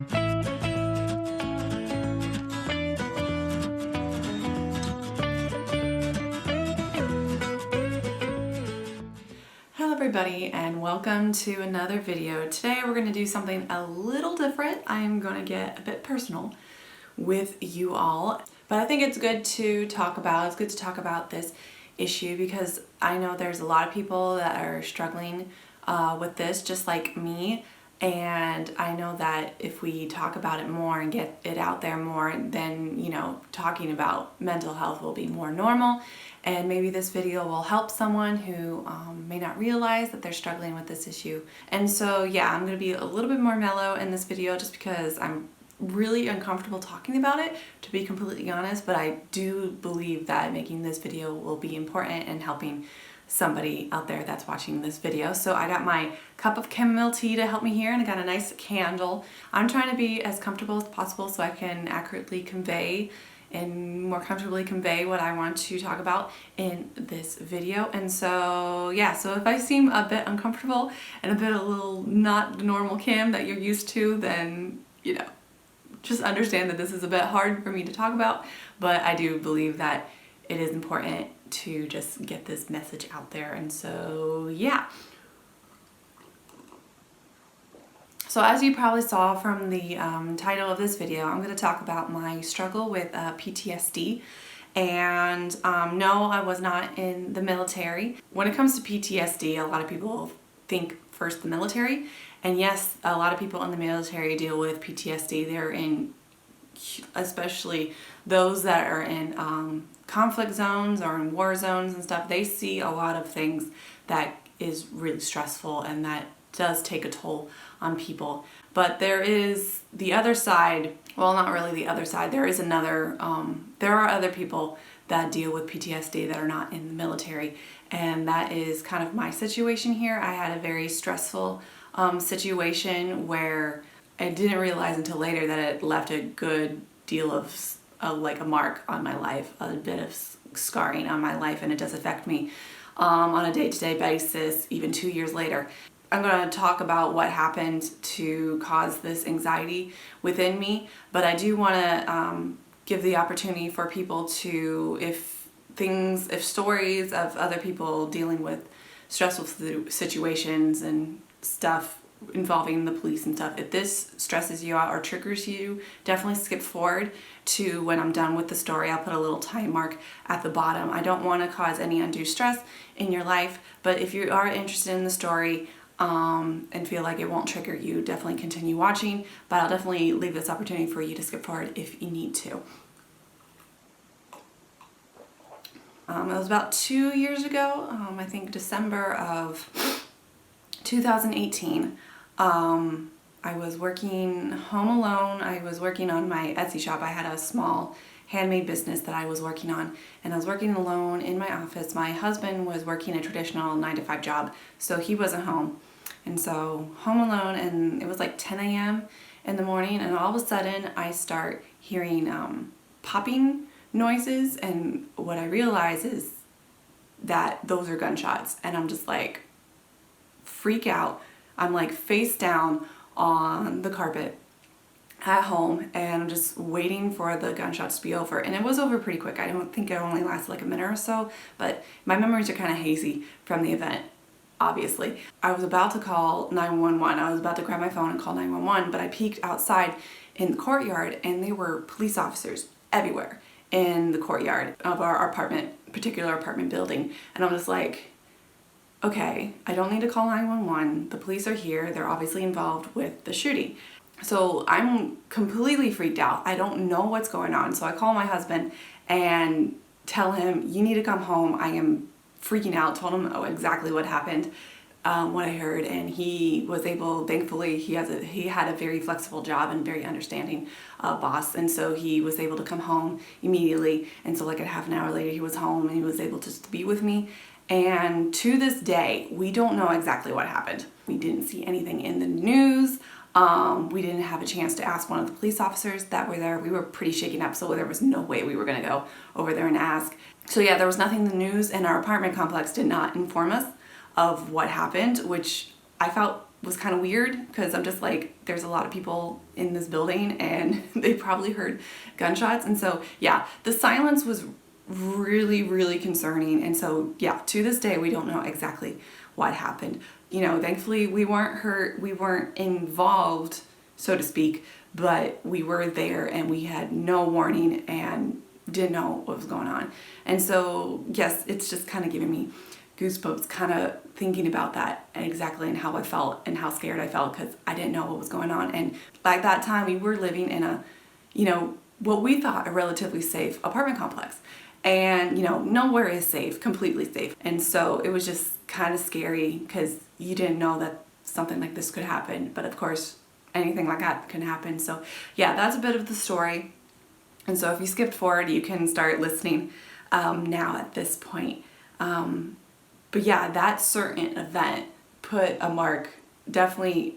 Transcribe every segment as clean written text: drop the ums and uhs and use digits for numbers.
Hello everybody and welcome to another video. Today we're going to do something a little different. I'm going to get a bit personal with you all, but I think it's good to talk about. It's good to talk about this issue because I know there's a lot of people that are struggling with this just like me, and I know that if we talk about it more and get it out there more, then talking about mental health will be more normal, and maybe this video will help someone who may not realize that they're struggling with this issue. And so yeah, I'm going to be a little bit more mellow in this video just because I'm really uncomfortable talking about it, to be completely honest, but I do believe that making this video will be important and helping somebody out there that's watching this video. So I got my cup of chamomile tea to help me here, and I got a nice candle. I'm trying to be as comfortable as possible so I can accurately convey and more comfortably convey what I want to talk about in this video. And so yeah, so if I seem a bit uncomfortable and a little not the normal Kim that you're used to, then just understand that this is a bit hard for me to talk about, but I do believe that it is important to just get this message out there. And so yeah. So as you probably saw from the title of this video, I'm going to talk about my struggle with PTSD. And no, I was not in the military. When it comes to PTSD, a lot of people think first the military. And yes, a lot of people in the military deal with PTSD. They're in, especially those that are in conflict zones or in war zones and stuff, they see a lot of things that is really stressful and that does take a toll on people. But there is the other side, well, not really the other side, there is another, there are other people that deal with PTSD that are not in the military, and that is kind of my situation here. I had a very stressful situation where I didn't realize until later that it left a good deal of like a mark on my life, a bit of scarring on my life, and it does affect me on a day-to-day basis, even 2 years later. I'm going to talk about what happened to cause this anxiety within me, but I do want to give the opportunity for people to, if stories of other people dealing with stressful situations and stuff involving the police and stuff, if this stresses you out or triggers you, definitely skip forward to when I'm done with the story. I'll put a little time mark at the bottom. I don't want to cause any undue stress in your life, but if you are interested in the story and feel like it won't trigger you, definitely continue watching, but I'll definitely leave this opportunity for you to skip forward if you need to. It was about 2 years ago, I think December of 2018. I was working home alone. I was working on my Etsy shop. I had a small handmade business that I was working on, and I was working alone in my office. My husband was working a traditional 9-to-5 job, so he wasn't home. And so home alone, and it was like 10 a.m. in the morning, and all of a sudden I start hearing popping noises, and what I realize is that those are gunshots, and I'm just like freak out. I'm like face down on the carpet at home, and I'm just waiting for the gunshots to be over, and it was over pretty quick. I don't think it only lasted like a minute or so, but my memories are kind of hazy from the event, obviously. I was about to call 911. I was about to grab my phone and call 911, but I peeked outside in the courtyard, and there were police officers everywhere in the courtyard of our particular apartment building, and I'm just like, okay, I don't need to call 911. The police are here. They're obviously involved with the shooting. So I'm completely freaked out. I don't know what's going on. So I call my husband and tell him, you need to come home. I am freaking out. Told him exactly what happened, what I heard, and he was able, thankfully, he had a very flexible job and very understanding boss, and so he was able to come home immediately. And so like a half an hour later, he was home and he was able to be with me. And to this day, we don't know exactly what happened. We didn't see anything in the news. We didn't have a chance to ask one of the police officers that were there. We were pretty shaken up, so there was no way we were going to go over there and ask. So yeah, there was nothing in the news, and our apartment complex did not inform us of what happened, which I felt was kind of weird because I'm just like, there's a lot of people in this building and they probably heard gunshots. And so, yeah, the silence was really, really concerning. And so, yeah, to this day, we don't know exactly what happened. You know, thankfully we weren't hurt, we weren't involved, so to speak, but we were there and we had no warning and didn't know what was going on. And so, yes, it's just kind of giving me goosebumps kind of thinking about that exactly and how I felt and how scared I felt because I didn't know what was going on. And like that time we were living in a, you know, what we thought a relatively safe apartment complex. And, you know, nowhere is safe, completely safe. And so it was just kind of scary because you didn't know that something like this could happen. But of course, anything like that can happen. So yeah, that's a bit of the story. And so if you skipped forward, you can start listening now at this point. But yeah, that certain event put a mark, definitely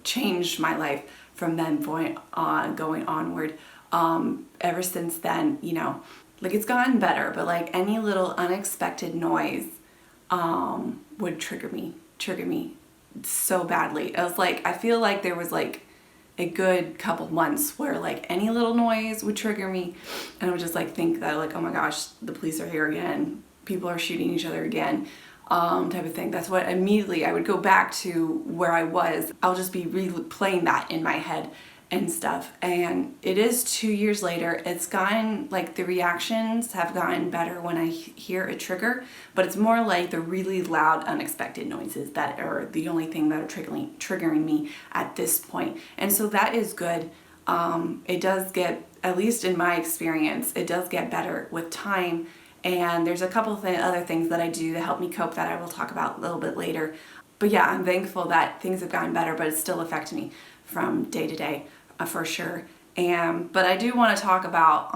changed my life from then going onward. Ever since then, you know, like it's gotten better, but like any little unexpected noise would trigger me so badly. I was like, I feel like there was like a good couple months where like any little noise would trigger me, and I would just like think that like, oh my gosh, the police are here again, people are shooting each other again, type of thing. That's what immediately I would go back to where I was. I'll just be replaying that in my head and stuff. And it is 2 years later. It's gotten, like, the reactions have gotten better when I hear a trigger, but it's more like the really loud, unexpected noises that are the only thing that are triggering me at this point. And so that is good. It does get, at least in my experience, it does get better with time. And there's a couple of other things that I do to help me cope that I will talk about a little bit later. But yeah, I'm thankful that things have gotten better, but it's still affecting me from day to day, for sure. But I do want to talk about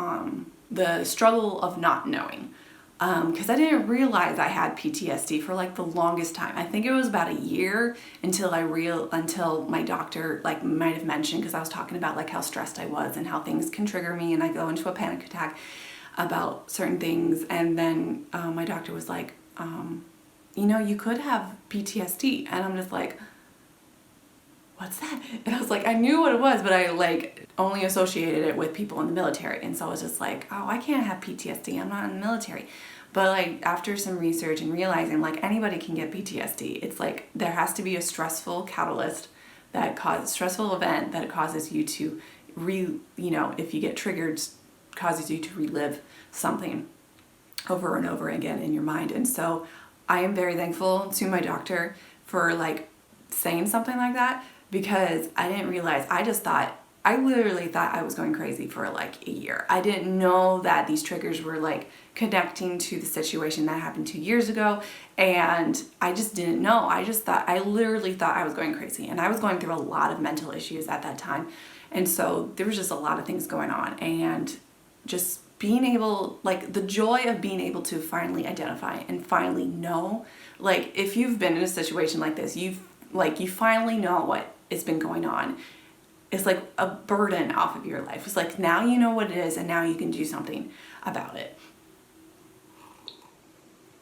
the struggle of not knowing. Because I didn't realize I had PTSD for like the longest time. I think it was about a year until my doctor like might have mentioned, because I was talking about like how stressed I was and how things can trigger me and I go into a panic attack about certain things. And then my doctor was like, you know, you could have PTSD. And I'm just like, what's that? And I was like, I knew what it was, but I like only associated it with people in the military. And so I was just like, oh, I can't have PTSD, I'm not in the military. But like after some research and realizing like anybody can get PTSD, it's like there has to be a stressful catalyst stressful event that causes you to if you get triggered, causes you to relive something over and over again in your mind. And so I am very thankful to my doctor for like saying something like that, because I didn't realize, I literally thought I was going crazy for like a year. I didn't know that these triggers were like connecting to the situation that happened 2 years ago, and I just didn't know. I literally thought I was going crazy, and I was going through a lot of mental issues at that time. And so there was just a lot of things going on, and just being able, like the joy of being able to finally identify and finally know, like if you've been in a situation like this, you finally know what has been going on. It's like a burden off of your life. It's like now you know what it is, and now you can do something about it.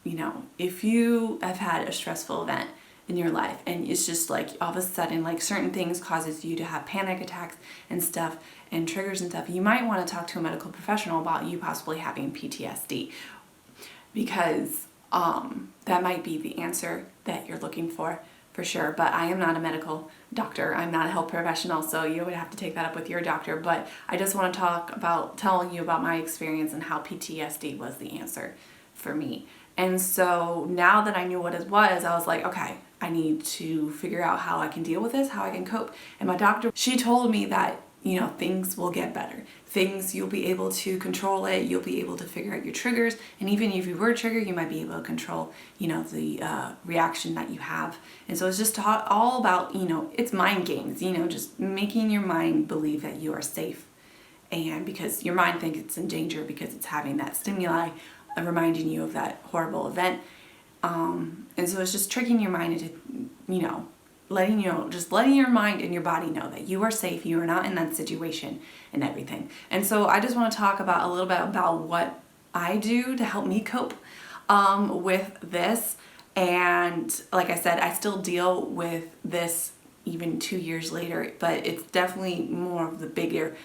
You know, if you have had a stressful event in your life and it's just like all of a sudden like certain things causes you to have panic attacks and stuff and triggers and stuff, you might want to talk to a medical professional about you possibly having PTSD, because that might be the answer that you're looking for sure. But I am not a medical doctor. I'm not a health professional, so you would have to take that up with your doctor. But I just want to talk about telling you about my experience and how PTSD was the answer for me. And so now that I knew what it was, I was like, okay, I need to figure out how I can deal with this, how I can cope. And my doctor, she told me that, you know, things will get better. You'll be able to control it. You'll be able to figure out your triggers. And even if you were triggered, you might be able to control, you know, the reaction that you have. And so it's just all about, you know, it's mind games, you know, just making your mind believe that you are safe. And because your mind thinks it's in danger because it's having that stimuli reminding you of that horrible event. And so it's just tricking your mind into, you know, letting your mind and your body know that you are safe, you are not in that situation and everything. And so I just want to talk about a little bit about what I do to help me cope with this. And like I said, I still deal with this even 2 years later, but it's definitely more of the bigger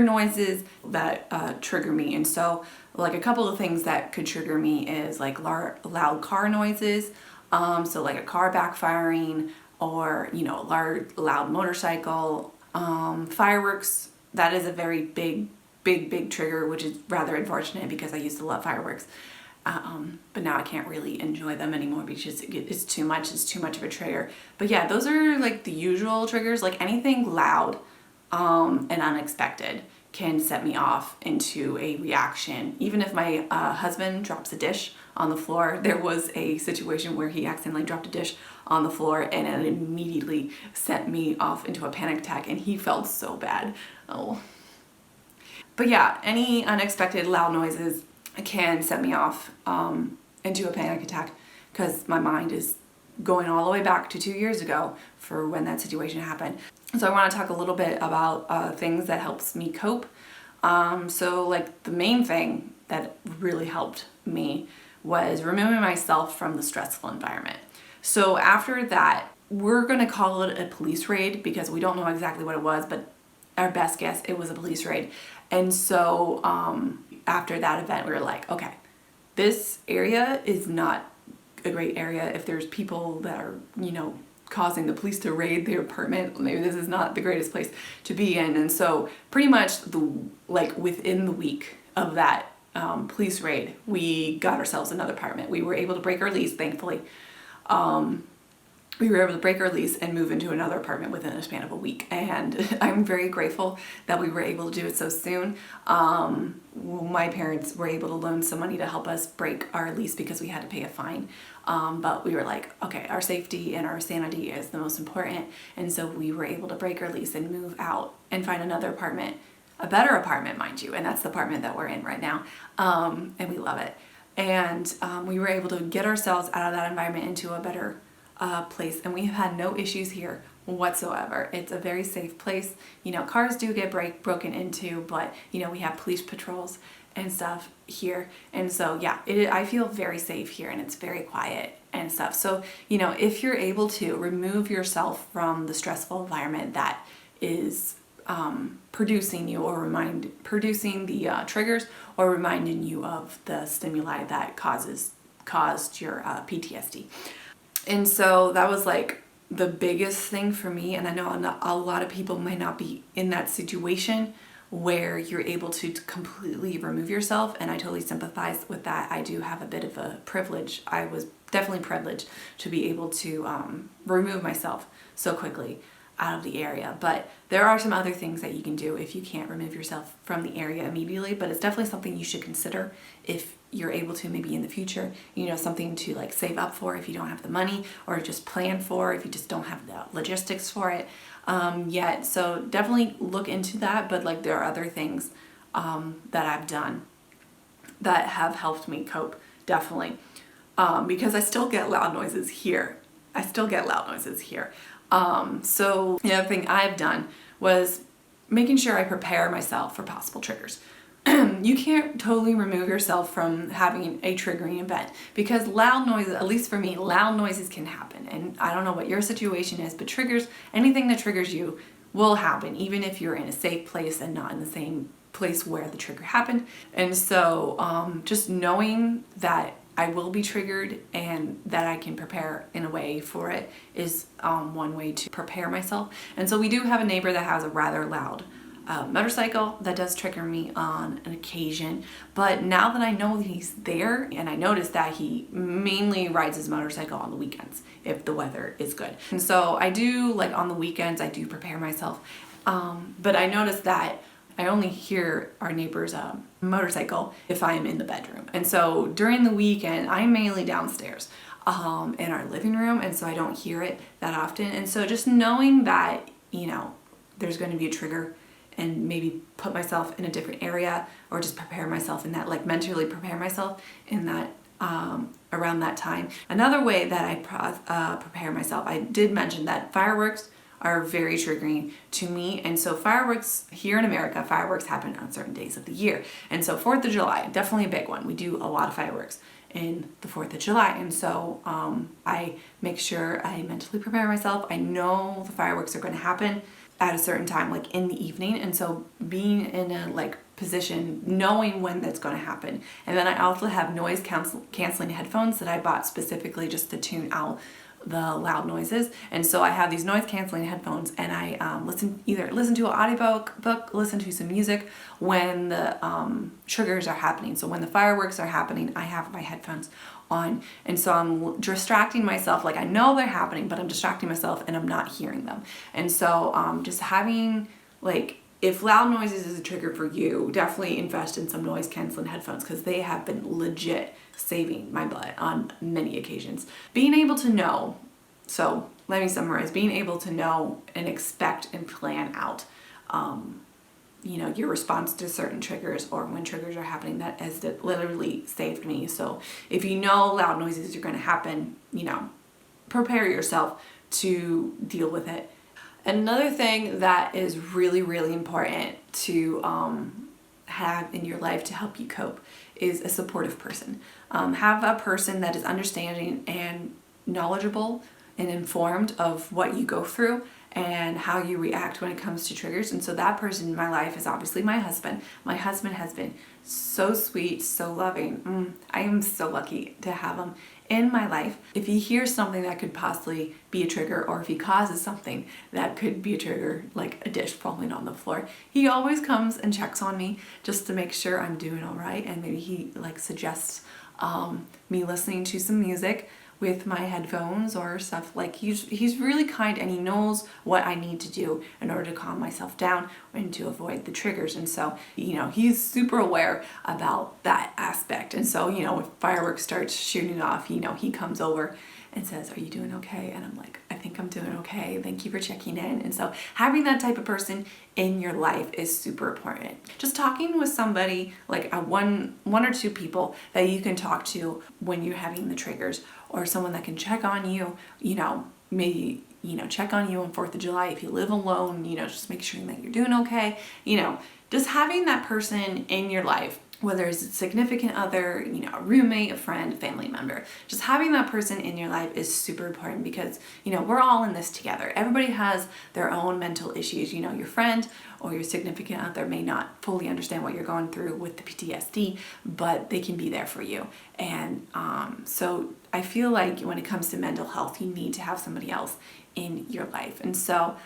noises that trigger me. And so like a couple of things that could trigger me is like loud car noises, so like a car backfiring, or loud motorcycle, fireworks. That is a very big trigger, which is rather unfortunate because I used to love fireworks. But now I can't really enjoy them anymore because it's too much of a trigger. But yeah, those are like the usual triggers. Like anything loud and unexpected can set me off into a reaction. Even if my husband drops a dish on the floor. There was a situation where he accidentally dropped a dish on the floor, and it immediately sent me off into a panic attack, and he felt so bad. Oh. But yeah, any unexpected loud noises can set me off into a panic attack, because my mind is going all the way back to 2 years ago for when that situation happened. So I want to talk a little bit about things that helps me cope. So like the main thing that really helped me was removing myself from the stressful environment. So after that, we're going to call it a police raid because we don't know exactly what it was, but our best guess, it was a police raid. And so after that event, we were like, okay, this area is not a great area. If there's people that are, causing the police to raid their apartment, maybe this is not the greatest place to be in. And so pretty much within the week of that police raid, we got ourselves another apartment. We were able to break our lease, thankfully. We were able to break our lease and move into another apartment within a span of a week. And I'm very grateful that we were able to do it so soon. My parents were able to loan some money to help us break our lease because we had to pay a fine. But we were like, okay, our safety and our sanity is the most important. And so we were able to break our lease and move out and find another apartment, a better apartment, mind you. And that's the apartment that we're in right now. And we love it. And we were able to get ourselves out of that environment into a better place, and we have had no issues here whatsoever. It's a very safe place. Cars do get broken into, but we have police patrols and stuff here, and so yeah, I feel very safe here, and it's very quiet and stuff. So if you're able to remove yourself from the stressful environment that is producing you or producing the triggers or reminding you of the stimuli that caused your PTSD. And so that was like the biggest thing for me. And I know a lot of people might not be in that situation where you're able to completely remove yourself. And I totally sympathize with that. I do have a bit of a privilege. I was definitely privileged to be able to remove myself so quickly out of the area. But there are some other things that you can do if you can't remove yourself from the area immediately, but it's definitely something you should consider if you're able to, maybe in the future, something to like save up for if you don't have the money, or just plan for if you just don't have the logistics for it yet. So definitely look into that. But like there are other things that I've done that have helped me cope, definitely, because I still get loud noises here. So the other thing I've done was making sure I prepare myself for possible triggers. You can't totally remove yourself from having a triggering event, because loud noises, at least for me, loud noises can happen. And I don't know what your situation is, but anything that triggers you will happen, even if you're in a safe place and not in the same place where the trigger happened. And so just knowing that I will be triggered and that I can prepare in a way for it is one way to prepare myself. And so we do have a neighbor that has a rather loud motorcycle that does trigger me on an occasion. But now that I know he's there, and I noticed that he mainly rides his motorcycle on the weekends if the weather is good. And so I do, like on the weekends, I do prepare myself. But I noticed that I only hear our neighbor's motorcycle if I am in the bedroom. And so during the weekend, I'm mainly downstairs in our living room, and so I don't hear it that often. And so just knowing that, there's going to be a trigger, and maybe put myself in a different area, or just prepare myself in that, like mentally prepare myself in that around that time. Another way that I prepare myself, I did mention that fireworks are very triggering to me. And so fireworks here in America, fireworks happen on certain days of the year. And so 4th of July, definitely a big one. We do a lot of fireworks in the 4th of July. And so I make sure I mentally prepare myself. I know the fireworks are going to happen at a certain time, like in the evening. And so being in a like position, knowing when that's going to happen. And then I also have noise canceling headphones that I bought specifically just to tune out the loud noises. And so I have these noise canceling headphones, and I either listen to an audiobook, listen to some music when the triggers are happening. So when the fireworks are happening, I have my headphones on, and so I'm distracting myself. Like I know they're happening, but I'm distracting myself and I'm not hearing them. And so just having like, if loud noises is a trigger for you, definitely invest in some noise canceling headphones, because they have been legit saving my butt on many occasions. Being able to know, so let me summarize, being able to know and expect and plan out, your response to certain triggers, or when triggers are happening, that has literally saved me. So if you know loud noises are going to happen, prepare yourself to deal with it. Another thing that is really, really important to have in your life to help you cope is a supportive person. Have a person that is understanding and knowledgeable and informed of what you go through and how you react when it comes to triggers. And so that person in my life is obviously my husband. My husband has been so sweet, so loving. I am so lucky to have him in my life. If he hears something that could possibly be a trigger, or if he causes something that could be a trigger, like a dish falling on the floor, he always comes and checks on me just to make sure I'm doing all right. And maybe he like suggests me listening to some music with my headphones or stuff. Like he's really kind, and he knows what I need to do in order to calm myself down and to avoid the triggers. And so, he's super aware about that aspect. And so, if fireworks starts shooting off, he comes over and says, "Are you doing okay?" And I'm like, "I think I'm doing okay. Thank you for checking in." And so having that type of person in your life is super important. Just talking with somebody, like one or two people that you can talk to when you're having the triggers, or someone that can check on you, maybe, check on you on 4th of July. If you live alone, just make sure that you're doing okay. Just having that person in your life, whether it's a significant other, a roommate, a friend, a family member, just having that person in your life is super important, because, we're all in this together. Everybody has their own mental issues. Your friend or your significant other may not fully understand what you're going through with the PTSD, but they can be there for you. And so I feel like when it comes to mental health, you need to have somebody else in your life. And so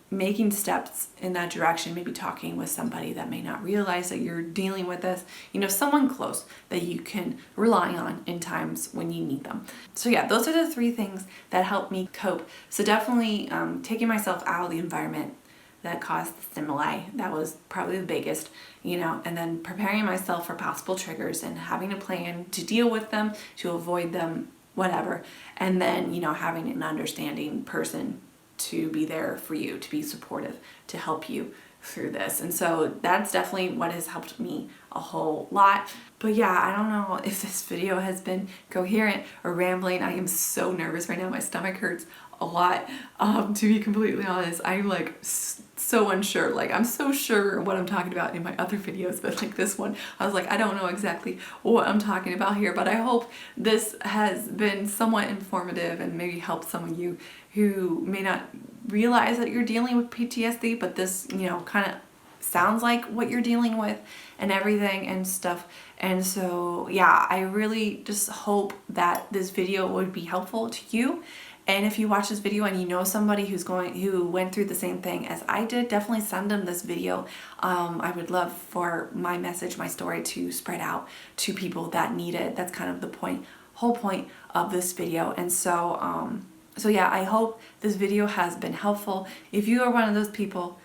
making steps in that direction, maybe talking with somebody that may not realize that you're dealing with this, someone close that you can rely on in times when you need them. So yeah, those are the 3 things that help me cope. So definitely taking myself out of the environment that caused the stimuli, that was probably the biggest, and then preparing myself for possible triggers and having a plan to deal with them, to avoid them, whatever. And then, having an understanding person to be there for you, to be supportive, to help you through this. And so that's definitely what has helped me a whole lot. But yeah, I don't know if this video has been coherent or rambling. I am so nervous right now. My stomach hurts a lot. To be completely honest, I'm like so unsure. Like I'm so sure what I'm talking about in my other videos, but like this one, I was like, I don't know exactly what I'm talking about here, but I hope this has been somewhat informative and maybe helped some of you who may not realize that you're dealing with PTSD, but this, kind of sounds like what you're dealing with and everything and stuff. And so, yeah, I really just hope that this video would be helpful to you. And if you watch this video and you know somebody who went through the same thing as I did, definitely send them this video. I would love for my message, my story to spread out to people that need it. That's kind of the whole point of this video. And so, so yeah, I hope this video has been helpful. If you are one of those people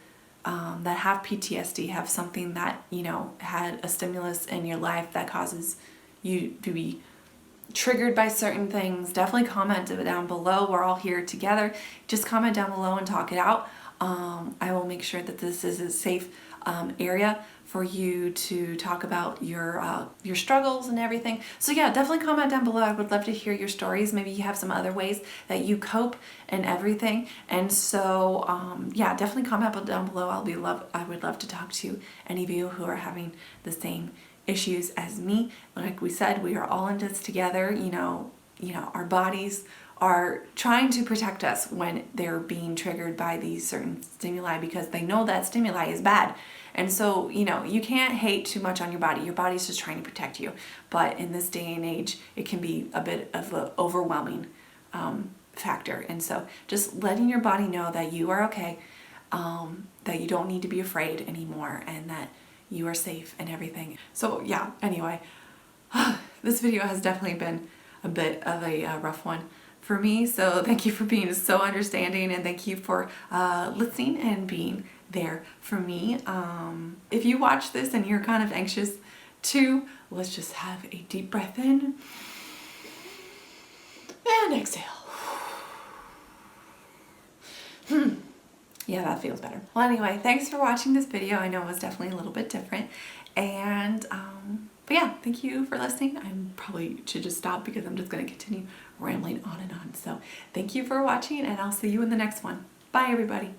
that have PTSD, have something that, had a stimulus in your life that causes you to be triggered by certain things, definitely comment down below. We're all here together. Just comment down below and talk it out. I will make sure that this is a safe area for you to talk about your struggles and everything. So yeah, definitely comment down below. I would love to hear your stories. Maybe you have some other ways that you cope and everything. And so yeah, definitely comment down below. I would love to talk to any of you who are having the same issues as me. Like we said, we are all in this together. Our bodies are trying to protect us when they're being triggered by these certain stimuli, because they know that stimuli is bad. And so, you can't hate too much on your body. Your body's just trying to protect you. But in this day and age, it can be a bit of an overwhelming factor. And so just letting your body know that you are okay, that you don't need to be afraid anymore, and that you are safe and everything. So yeah, anyway, this video has definitely been a bit of a rough one for me. So thank you for being so understanding, and thank you for listening and being there for me. If you watch this and you're kind of anxious too, let's just have a deep breath in and exhale. Yeah, that feels better. Well, anyway, thanks for watching this video. I know it was definitely a little bit different. And, but yeah, thank you for listening. I probably should just stop because I'm just going to continue rambling on and on. So thank you for watching, and I'll see you in the next one. Bye, everybody.